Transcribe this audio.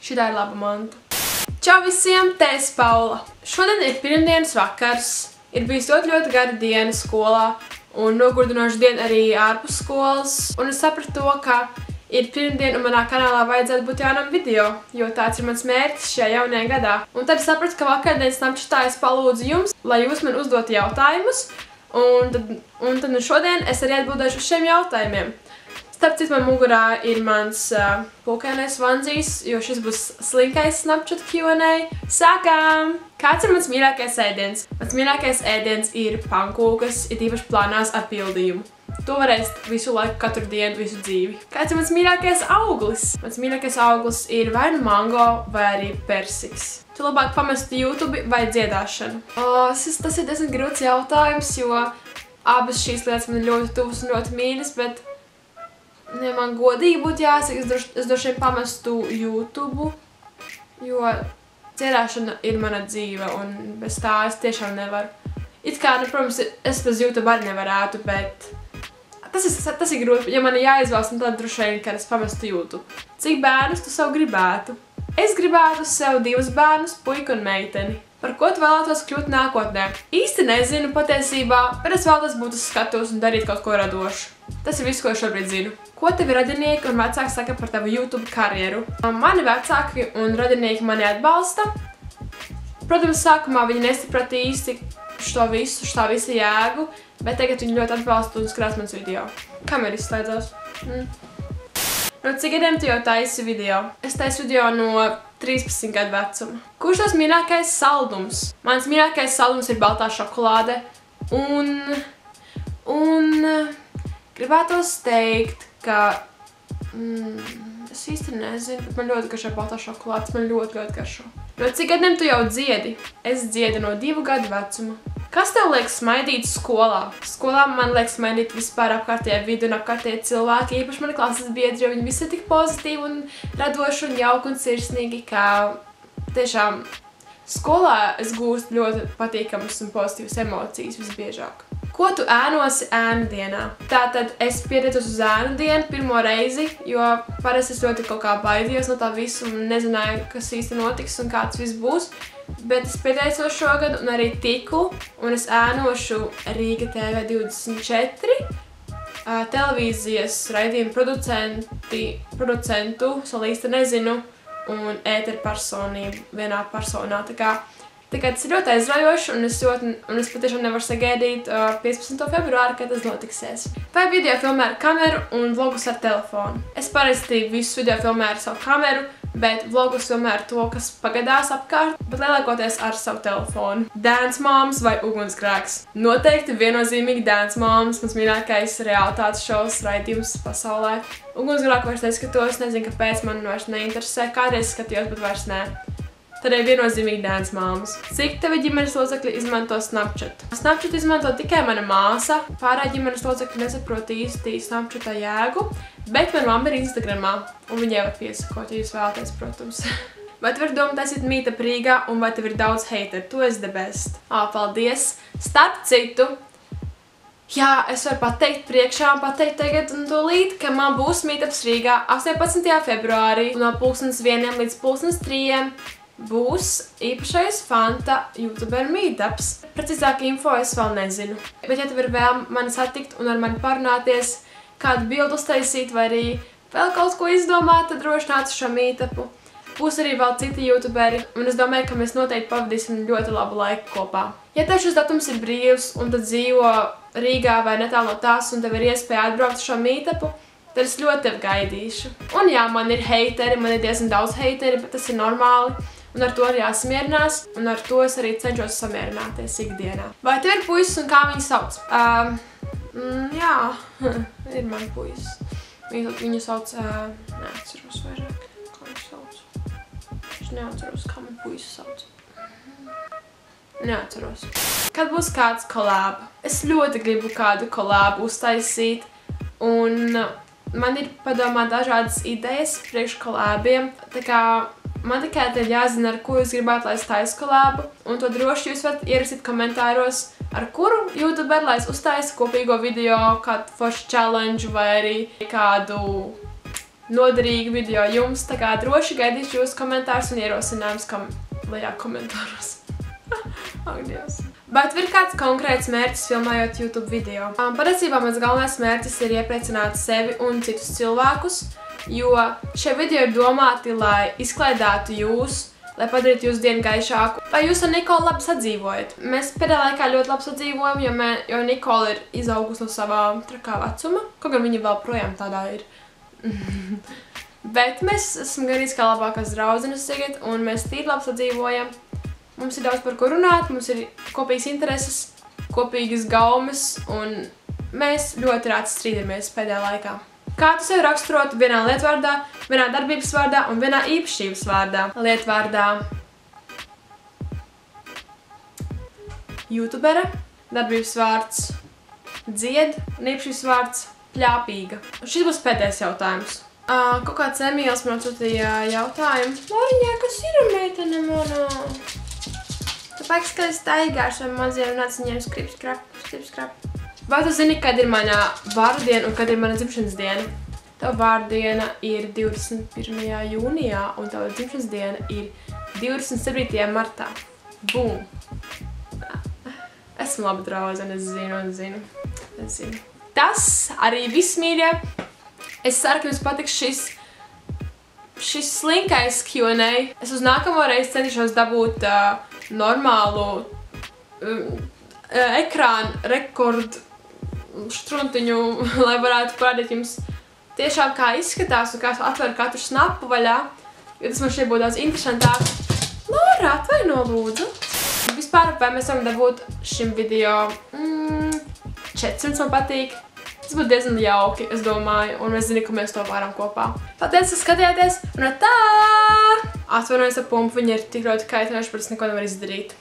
Šitā ir laba manta. Čau visiem, te es Paula. Šodien ir pirmdienas vakars. Ir bijis ļoti gara diena skolā un nogurdinoša diena arī ārpus skolas. Un es sapratu to, ka ir pirmdiena un manā kanālā vajadzētu būt jaunam video, jo tāds ir mans mērķis šajā jaunajā gadā. Un tad es sapratu, ka vakardienas Snapchatā es palūdzu jums, lai jūs man uzdot jautājumus. Un tad šodien es arī atbildēšu uz šiem jautājumiem. Starp citu, man mugurā ir mans pulkainais vandzīs, jo šis būs slinkais Snapchat Q&A. Sākām! Kāds ir mans mīļākais ēdiens? Mans mīļākais ēdiens ir pankūkas, ir īpaši plānās ar pildījumu. To var ēst visu laiku, katru dienu, visu dzīvi. Kāds ir mans mīļākais auglis? Mans mīļākais auglis ir vai nu mango, vai arī persiks. Tu labāk pamestu YouTube vai dziedāšanu? Tas ir diezgan grūts jautājums, jo abas šīs lietas man ir ļoti tuvas un ļoti mīļas, bet ja man godīgi būtu jāsaka, es droši vien pamestu YouTube, jo dziedāšana ir mana dzīve un bez tā es tiešām nevaru. It kā, protams, es bez YouTube arī nevarētu, bet tas ir grūti. Ja man ir jāizvēlas, tad droši vien, kad es pamestu YouTube. Cik bērnus tu sev gribētu? Es gribētu sev 2 bērnus, puiku un meiteni. Par ko tu vēlētos kļūt nākotnē? Īsti nezinu patiesībā, bet es vēlos būt uz skatuves un darīt kaut ko radošu. Tas ir viss, ko es šobrīd zinu. Ko tevi radinieki un vecāki saka par tavu YouTube karjeru? Mani vecāki un radinieki mani atbalsta. Protams, sākumā viņi nesaprata īsti šo visu jēgu, bet tagad viņi ļoti atbalsta un skatās mans video. Kamera izslēdzās. No cik gadiem tu jau taisi video? Es taisu video no 13 gadu vecuma. Kurš tavs mīļākais saldums? Mans mīļākais saldums ir baltā šokolāde. Un gribētos teikt, ka es īsti nezinu, bet man ļoti garšo baltā šokolādes, man ļoti garšo. No cik gadiem tu jau dziedi? Es dziedu no 2 gadu vecuma. Kas tev liek smaidīt skolā? Skolā man liek smaidīt vispār apkārtējā vidi un apkārtējie cilvēki, īpaši mani klases biedri, jo viņi visi ir tik pozitīvi un radoši un jauki un sirsnīgi, ka tiešām skolā es gūstu ļoti patīkamas un pozitīvas emocijas visbiežāk. Ko tu ēnosi ēnu dienā? Tātad es pieteicos uz ēnu dienu pirmo reizi, jo parasti es ļoti kaut kā baidījos no tā visu un nezināju, kas īsti notiks un kāds viss būs. Bet es pieteicos šogad un arī tiku, un es ēnošu Rīga TV 24, televīzijas raidījumu producentu, solīsti nezinu, un ēteru personību vienā personā. Tā kā tas ir ļoti aizraujoši, un es patiešām nevaru sagaidīt 15. februāri, kad tas notiksies. Vai video filmē ar kameru un vlogus ar telefonu? Es parasti visus video filmē ar savu kameru, bet vlogus filmē ar to, kas pagadās apkārt, bet lielākoties ar savu telefonu. Dance Moms vai Ugunsgrēks? Noteikti viennozīmīgi Dance Moms, mans mīļākais realitātes šovs raidījums pasaulē. Ugunsgrēku vairs neskatos, nezinu, kāpēc man vairs neinteresē, kādreiz skatījos, bet vairs ne. Tad ir viennozīmīgi Dance Moms. Cik tevi ģimenes locekļi izmanto Snapchat? Snapchat izmanto tikai mana māsa. Pārējie ģimenes locekļi nesaprot īsti Snapchatā jēgu, bet man mamma ir Instagramā, un viņai var piesakot, ja jūs vēlaties, protams. Vai tev ir doma taisīt meetup Rīgā, un vai tev ir daudz hateru? Tu esi the best. Paldies! Starp citu, jā, es varu pateikt priekšā un pateikt tagad un tūlīt, ka man būs meetups Rīgā 18. februārī no 1:00 līdz 3:00. Būs īpašais Fanta YouTuber meetups. Precīzāk info es vēl nezinu. Bet ja tev ir vēl mani satikt un ar mani parunāties, kādu bildu uztaisīt vai arī vēl kaut ko izdomāt, tad droši nāc šo meetupu. Būs arī vēl citi YouTuberi, un es domāju, ka mēs noteikti pavadīsim ļoti labu laiku kopā. Ja tev šis datums ir brīvs un tad dzīvo Rīgā vai netālu no tās un tev ir iespēja atbraukt uz šo meetupu, tad es ļoti tevi gaidīšu. Un jā, man ir hateri, man ir diezgan daudz hateri, bet tas ir normāli. Un ar to arī jāsamierinās, un ar to es arī cenšos samierināties ikdienā. Vai tev ir puisis un kā viņu sauc? Jā, ir man puisis. Viņu sauc, neatceros vairāk, kā viņu sauc. Es neatceros, kā man puisis sauc. Neatceros. Kad būs kāds kolāba? Es ļoti gribu kādu kolābu uztaisīt, un man ir padomā dažādas idejas priekš kolābiem, tā kā man tikai te jāzina, ar ko jūs gribētu, lai es taisu kolābu, un to droši jūs varat ierakstīt komentāros, ar kuru YouTuber, lai es uztaisu kopīgo video, kādu foršu challenge vai arī kādu noderīgi video jums, tā kā droši gaidīšu jūsu komentārus un ierosinājums lejā komentāros. Ak, Dievs. Bet ir kāds konkrēts mērķis filmējot YouTube video? Patiesībā mans galvenais mērķis ir iepriecināt sevi un citus cilvēkus, jo šie video ir domāti, lai izklaidētu jūs, lai padarītu jūsu dienu gaišāku. Vai jūs ar Nikolu labi sadzīvojat? Mēs pēdējā laikā ļoti labi sadzīvojam, jo Nikola ir izaugusi no savā trakā vecuma, kaut gan viņa vēl projām tādā ir. Bet mēs esam gandrīz kā labākās draudzenes tagad, un mēs tīri labi sadzīvojam. Mums ir daudz par ko runāt, mums ir kopīgas intereses, kopīgas gaumes, un mēs ļoti rāti strīdamies pēdējā laikā. Kā tu sevi raksturotu vienā lietvārdā, vienā darbības vārdā un vienā īpašības vārdā? Lietvārdā YouTubere, darbības vārds dzied un īpašības vārds pļāpīga. Šis būs pēdējais jautājums. Kaut kāds Emīls man atsūtīja jautājumu. Loriņā, kas ir meitene manā? Tāpēc, kad es staigāšu ar maziem un atsiņiem skrip. Vai tu zini, kad ir mana vārdiena un kad ir mana dzimšanas diena? Tava vārdiena ir 21. jūnijā un tava dzimšanas diena ir 27. martā. Bum! Esmu laba draudzene, es zinu. Tas arī viss, mīļie. Es ceru, ka jums patiks šis slinkais Q&A. Es uz nākamo reizi centīšos dabūt normālu ekrānu rekordu štruntiņu, lai varētu parādīt jums tiešām kā izskatās un kā atver katru snapu vaļā, jo tas man šeit būtu daudz interesantāk. Lora, atvaino lūdzu! Vispār, vai mēs varam dabūt šim video 400 man patīk. Tas būtu diezgan jauki, es domāju, un es zinu, ka mēs to varam kopā. Paldies, ka skatījāties, un tā! Atvainojos ar pumpu, viņi ir tik ļoti kaitinoši, bet es neko nevaru izdarīt.